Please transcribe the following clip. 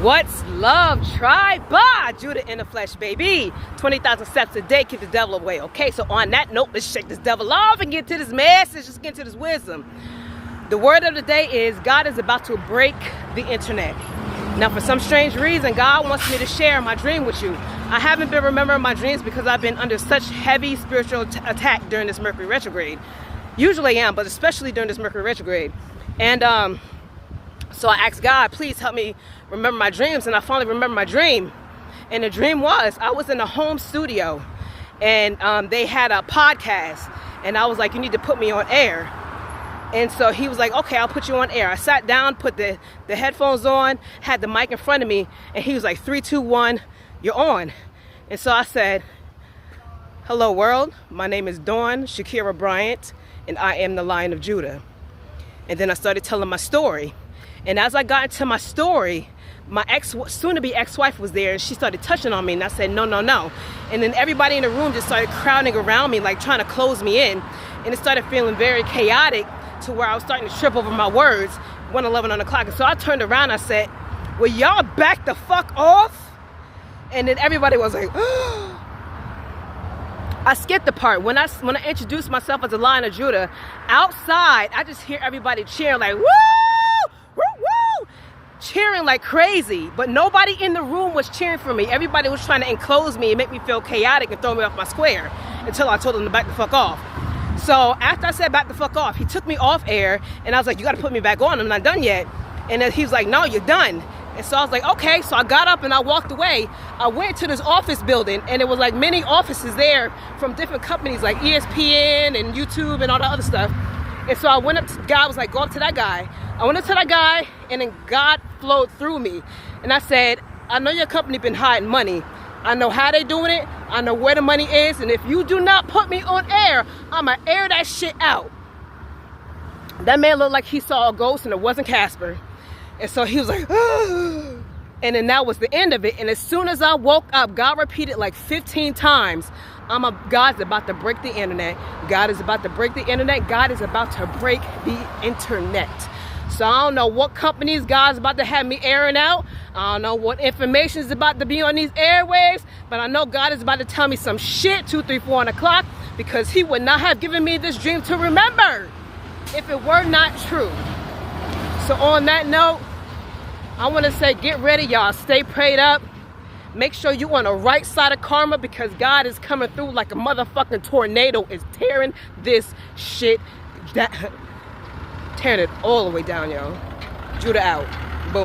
What's love? Tribe by Judah in the flesh, baby. 20,000 steps a day, keep the devil away. Okay, so on that note, let's shake this devil off and get to this message. Let's get to this wisdom. The word of the day is God is about to break the internet. Now, for some strange reason, God wants me to share my dream with you. I haven't been remembering my dreams because I've been under such heavy spiritual attack during this Mercury retrograde. Usually I am, but especially during this Mercury retrograde. And so I asked God, please help me remember my dreams. And I finally remember my dream. And the dream was, I was in a home studio and they had a podcast. And I was like, you need to put me on air. And so he was like, okay, I'll put you on air. I sat down, put the headphones on, had the mic in front of me. And he was like, 3, 2, 1, you're on. And so I said, hello world. My name is Dawn Shakira Bryant, and I am the Lion of Judah. And then I started telling my story. And as I got into my story, my soon-to-be ex-wife was there, and she started touching on me, and I said, no, no, no. And then everybody in the room just started crowding around me, like trying to close me in. And it started feeling very chaotic to where I was starting to trip over my words, 11 on the clock. And so I turned around, I said, well, y'all back the fuck off? And then everybody was like, oh. I skipped the part. When I introduced myself as the Lion of Judah, outside, I just hear everybody cheering like, woo! Woo, woo! Cheering like crazy. But nobody in the room was cheering for me. Everybody was trying to enclose me and make me feel chaotic and throw me off my square until I told them to back the fuck off. So after I said back the fuck off, he took me off air and I was like, you got to put me back on. I'm not done yet. And then he was like, no, you're done. And so I was like, okay. So I got up and I walked away. I went to this office building and it was like many offices there from different companies like ESPN and YouTube and all the other stuff. And so I went up to God, was like, go up to that guy. I went up to that guy and then God flowed through me. And I said, I know your company been hiding money. I know how they doing it. I know where the money is. And if you do not put me on air, I'ma air that shit out. That man looked like he saw a ghost and it wasn't Casper. And so he was like, oh. And then that was the end of it. And as soon as I woke up, God repeated like 15 times, God's about to break the internet. God is about to break the internet. God is about to break the internet. So I don't know what companies God's about to have me airing out. I don't know what information is about to be on these airwaves, but I know God is about to tell me some shit 2, 3, 4 on the clock, because he would not have given me this dream to remember if it were not true. So on that note, I want to say get ready, y'all. Stay prayed up. Make sure you're on the right side of karma, because God is coming through like a motherfucking tornado, is tearing this shit down. Tearing it all the way down, yo. Judah out.